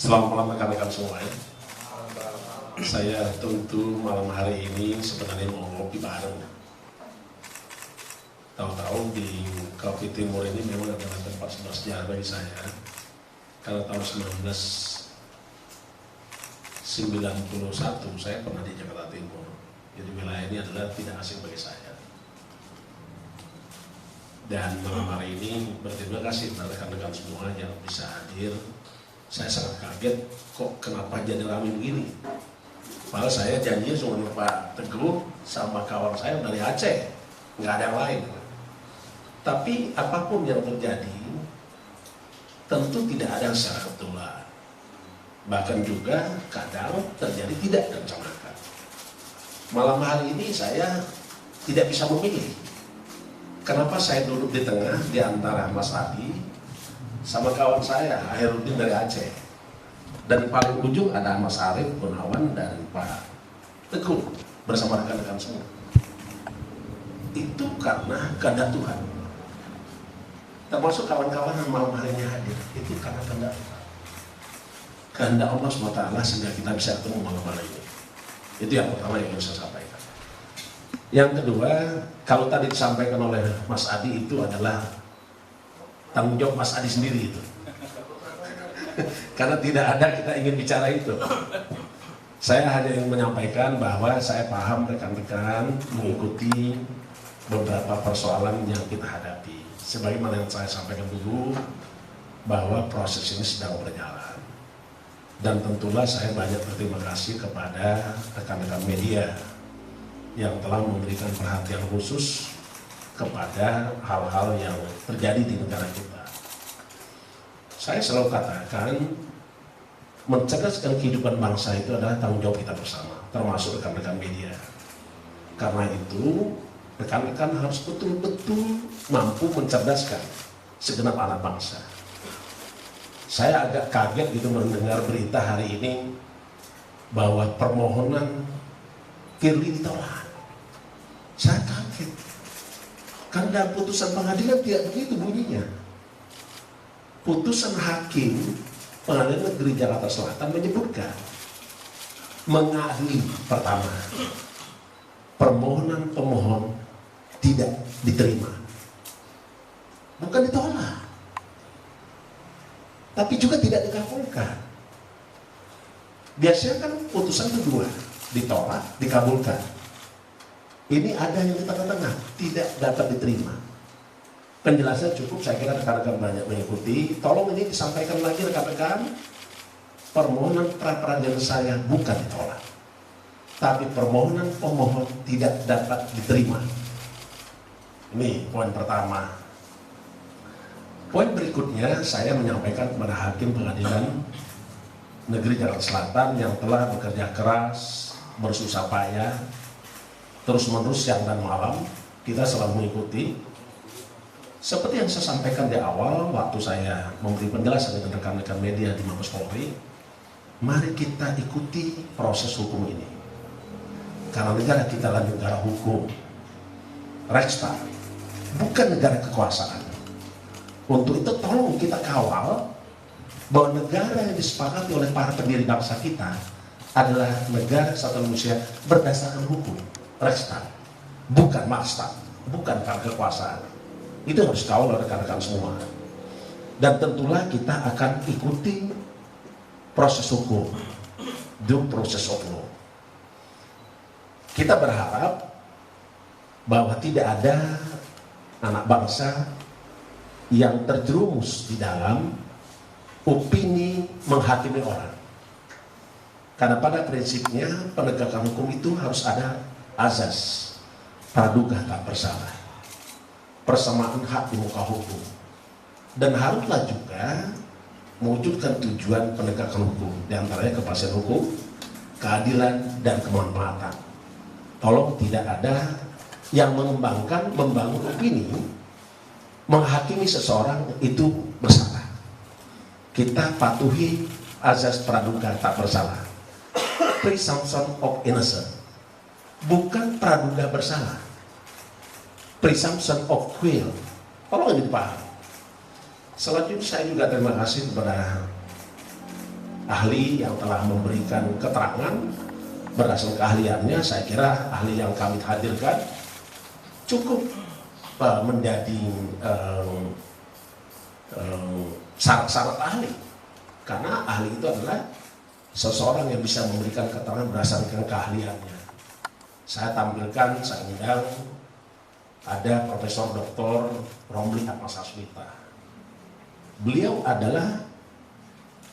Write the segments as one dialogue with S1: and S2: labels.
S1: Selamat malam rekan-rekan semua ya. Saya tentu malam hari ini sebenarnya mau ngopi bareng. Tahu-tahu di Kopi Timur ini memang adalah tempat sejarah bagi saya. Karena tahun 1991 saya pernah di Jakarta Timur. Jadi wilayah ini adalah tidak asing bagi saya. Dan malam hari ini berterima kasih kepada rekan-rekan semua yang bisa hadir. Saya sangat kaget, kok kenapa jadi ramai begini. Padahal saya janjinya cuma Pak Teguh sama kawan saya dari Aceh, nggak ada yang lain. Tapi apapun yang terjadi, tentu tidak ada yang secara kebetulan. Bahkan juga kadang terjadi tidak direncanakan. Malam hari ini saya tidak bisa memilih. Kenapa saya duduk di tengah di antara Mas Adi sama kawan saya, Akhirudin dari Aceh. Dan paling ujung ada Mas Arief, Gunawan, dan Pak Teguh bersama rekan-rekan semua. Itu karena kehendak Tuhan. Termasuk kawan-kawan yang malam hari ini hadir, itu karena kehendak Tuhan. Kehendak Allah SWT sehingga kita bisa ketemu malam hari ini. Itu yang pertama yang harus saya sampaikan. Yang kedua, kalau tadi disampaikan oleh Mas Adi itu adalah tanggung jawab Mas Adi sendiri itu. Karena tidak ada kita ingin bicara itu. Saya hanya ingin menyampaikan bahwa saya paham rekan-rekan mengikuti beberapa persoalan yang kita hadapi. Sebagaimana yang saya sampaikan dulu, bahwa proses ini sedang berjalan. Dan tentulah saya banyak berterima kasih kepada rekan-rekan media yang telah memberikan perhatian khusus kepada hal-hal yang terjadi di negara kita. Saya selalu katakan, mencerdaskan kehidupan bangsa itu adalah tanggung jawab kita bersama, termasuk rekan-rekan media. Karena itu, rekan-rekan harus betul-betul mampu mencerdaskan segenap anak bangsa. Saya agak kaget gitu mendengar berita hari ini bahwa permohonan Firly ditolak. Saya kaget. Karena putusan pengadilan tidak begitu bunyinya. Putusan hakim Pengadilan Negeri Jakarta Selatan menyebutkan mengadili pertama, permohonan pemohon tidak diterima, bukan ditolak, tapi juga tidak dikabulkan. Biasanya kan putusan kedua ditolak, dikabulkan. Ini ada yang di tengah-tengah, tidak dapat diterima. Penjelasan cukup, saya kira rekan-rekan banyak mengikuti. Tolong ini disampaikan lagi rekan-rekan. Permohonan pra-peradilan saya bukan ditolak, tapi permohonan pemohon tidak dapat diterima. Ini poin pertama. Poin berikutnya, saya menyampaikan kepada Hakim Pengadilan Negeri Jakarta Selatan yang telah bekerja keras, bersusah payah, terus-menerus siang dan malam, kita selalu mengikuti. Seperti yang saya sampaikan di awal, waktu saya memberi penjelasan dengan rekan-rekan media di Mabes Polri, mari kita ikuti proses hukum ini. Karena negara kita adalah negara hukum, Rechtsstaat, bukan negara kekuasaan. Untuk itu tolong kita kawal bahwa negara yang disepakati oleh para pendiri bangsa kita adalah negara kesatuan manusia berdasarkan hukum, Rechtsstaat, bukan Marstat, bukan para kekuasaan. Itu harus kawal oleh rekan-rekan semua. Dan tentulah kita akan ikuti proses hukum, due process of law. Kita berharap bahwa tidak ada anak bangsa yang terjerumus di dalam opini menghakimi orang. Karena pada prinsipnya penegakan hukum itu harus ada azas praduga tak bersalah, persamaan hak di muka hukum, dan haruslah juga mewujudkan tujuan penegakan hukum, diantaranya kepastian hukum, keadilan, dan kemanfaatan. Tolong tidak ada yang membangun opini menghakimi seseorang itu bersalah. Kita patuhi azas praduga tak bersalah, presumption of innocence, bukan praduga bersalah, presumption of guilt. Tolong ini dipahami. Selanjutnya saya juga terima kasih kepada ahli yang telah memberikan keterangan berdasarkan keahliannya. Saya kira ahli yang kami hadirkan cukup menjadi syarat-syarat ahli, karena ahli itu adalah seseorang yang bisa memberikan keterangan berdasarkan keahliannya. Saya tampilkan, saya undang, ada Profesor Dr. Romli Atmasasmita. Beliau adalah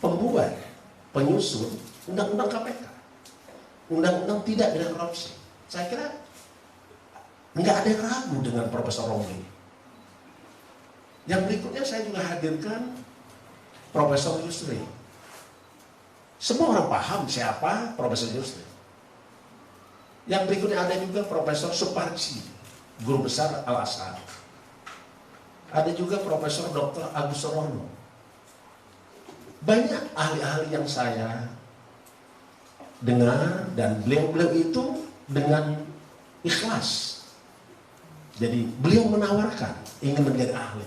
S1: pembuat, penyusun undang-undang KPK, undang-undang tidak pidana korupsi. Saya kira nggak ada yang ragu dengan Profesor Romli. Yang berikutnya saya juga hadirkan Profesor Yusri. Semua orang paham siapa Profesor Yusri. Yang berikutnya ada juga Profesor Suparji, guru besar Al-Azhar. Ada juga Profesor Dr. Agus Rono. Banyak ahli-ahli yang saya dengar, dan beliau-beliau itu dengan ikhlas. Jadi beliau menawarkan ingin menjadi ahli.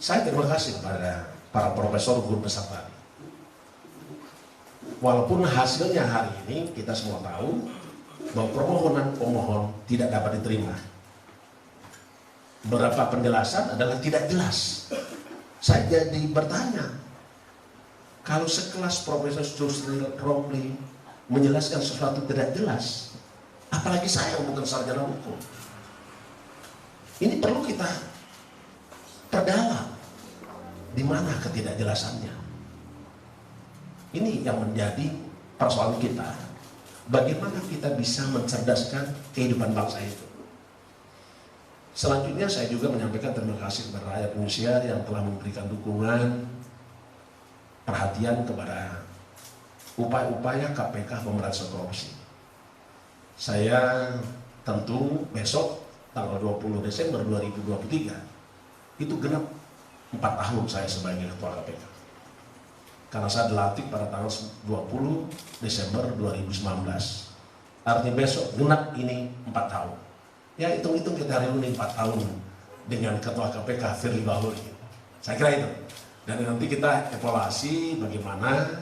S1: Saya terima kasih kepada para profesor guru besar tadi. Walaupun hasilnya hari ini kita semua tahu bahwa permohonan pemohon tidak dapat diterima. Beberapa penjelasan adalah tidak jelas. Saya jadi bertanya, kalau sekelas Profesor Yusri Romli menjelaskan sesuatu tidak jelas, apalagi saya yang bukan sarjana hukum. Ini perlu kita perdalam, di mana ketidakjelasannya. Ini yang menjadi persoalan kita. Bagaimana kita bisa mencerdaskan kehidupan bangsa itu. Selanjutnya saya juga menyampaikan terima kasih kepada rakyat Indonesia yang telah memberikan dukungan, perhatian kepada upaya-upaya KPK pemberantasan korupsi. Saya tentu besok tanggal 20 Desember 2023 itu genap 4 tahun saya sebagai ketua KPK. Karena saya dilantik pada tanggal 20 Desember 2019. Artinya besok genap ini 4 tahun. Ya hitung-hitung kita hari ini 4 tahun dengan ketua KPK Firly Bahuri. Saya kira itu. Dan nanti kita evaluasi bagaimana.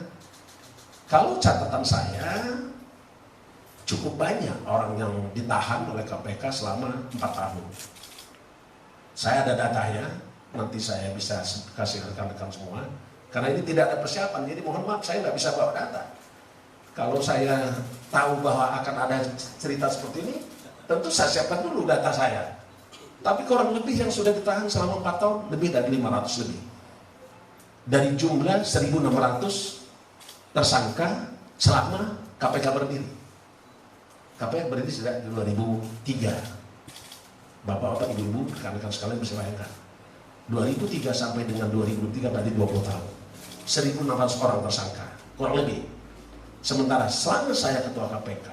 S1: Kalau catatan saya, cukup banyak orang yang ditahan oleh KPK selama 4 tahun. Saya ada datanya, nanti saya bisa kasih rekan-rekan semua. Karena ini tidak ada persiapan, jadi mohon maaf saya nggak bisa bawa data. Kalau saya tahu bahwa akan ada cerita seperti ini, tentu saya siapkan dulu data saya. Tapi kurang lebih yang sudah ditahan selama 4 tahun, lebih dari 500 lebih. Dari jumlah 1.600 tersangka selama KPK berdiri. KPK berdiri sejak 2003. Bapak-bapak, ibu-ibu, rekan-rekan sekalian bisa bayangkan. 2003 sampai dengan 2003 berarti 20 tahun. 1.600 orang tersangka, kurang lebih. Sementara selama saya ketua KPK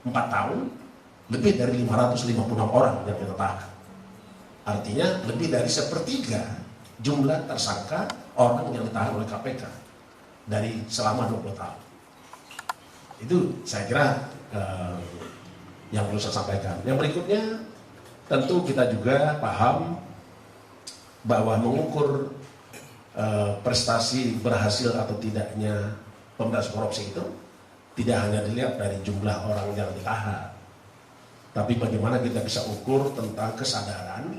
S1: 4 tahun, lebih dari 556 orang yang kita tahan. Artinya lebih dari 1/3 jumlah tersangka orang yang ditahan oleh KPK dari selama 20 tahun. Itu saya kira yang perlu saya sampaikan. Yang berikutnya tentu kita juga paham bahwa mengukur prestasi berhasil atau tidaknya pemberantasan korupsi itu tidak hanya dilihat dari jumlah orang yang ditahan, tapi bagaimana kita bisa ukur tentang kesadaran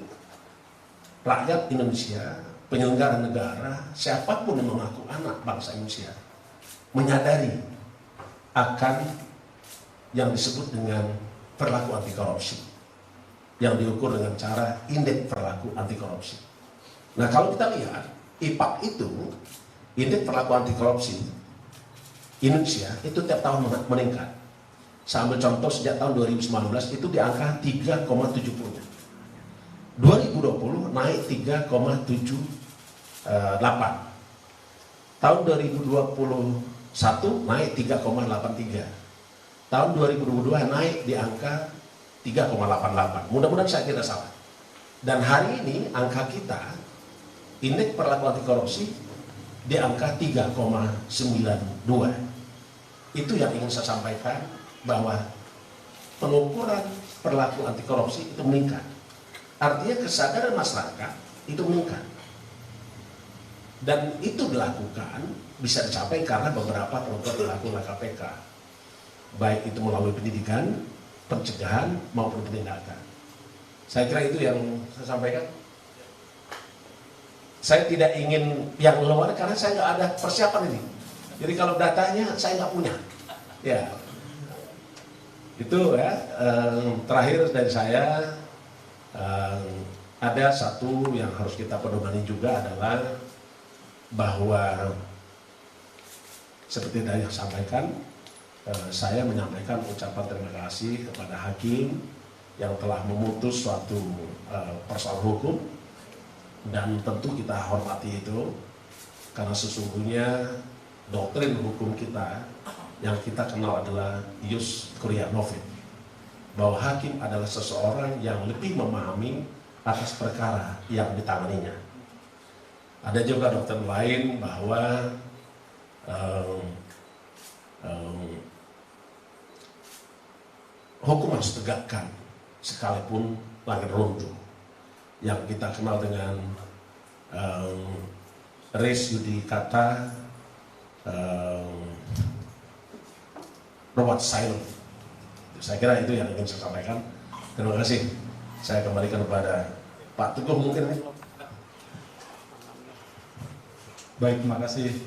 S1: rakyat Indonesia, penyelenggara negara, siapapun yang mengaku anak bangsa Indonesia, menyadari akan yang disebut dengan perilaku anti korupsi, yang diukur dengan cara indeks perilaku anti korupsi. Nah kalau kita lihat IPAK itu, indeks perilaku anti korupsi Indonesia itu tiap tahun meningkat. Saya ambil contoh sejak tahun 2019 itu di angka 3,70. 2020 naik 3,78. Tahun 2021 naik 3,83. Tahun 2022 naik di angka 3,88. Mudah-mudahan saya tidak salah. Dan hari ini angka kita indeks perilaku anti korupsi di angka 3,92. Itu yang ingin saya sampaikan, bahwa pengukuran perilaku anti korupsi itu meningkat. Artinya kesadaran masyarakat itu meningkat. Dan itu dilakukan, bisa dicapai karena beberapa kelompok dilakukan oleh KPK. Baik itu melalui pendidikan, pencegahan, maupun penindakan. Saya kira itu yang saya sampaikan. Saya tidak ingin yang luar karena saya nggak ada persiapan ini. Jadi kalau datanya saya nggak punya. Ya, itu ya. Terakhir dari saya, ada satu yang harus kita pedomani juga adalah bahwa seperti yang saya sampaikan, saya menyampaikan ucapan terima kasih kepada hakim yang telah memutus suatu persoalan hukum, dan tentu kita hormati itu karena sesungguhnya doktrin hukum kita yang kita kenal adalah ius curia novit, bahwa hakim adalah seseorang yang lebih memahami atas perkara yang ditanganinya. Ada juga dokter lain bahwa hukum harus tegakkan sekalipun langit runtuh, yang kita kenal dengan res judicata Robert Silent. Saya kira itu yang ingin saya sampaikan. Terima kasih. Saya kembalikan kepada Pak Teguh mungkin.
S2: Baik, terima kasih.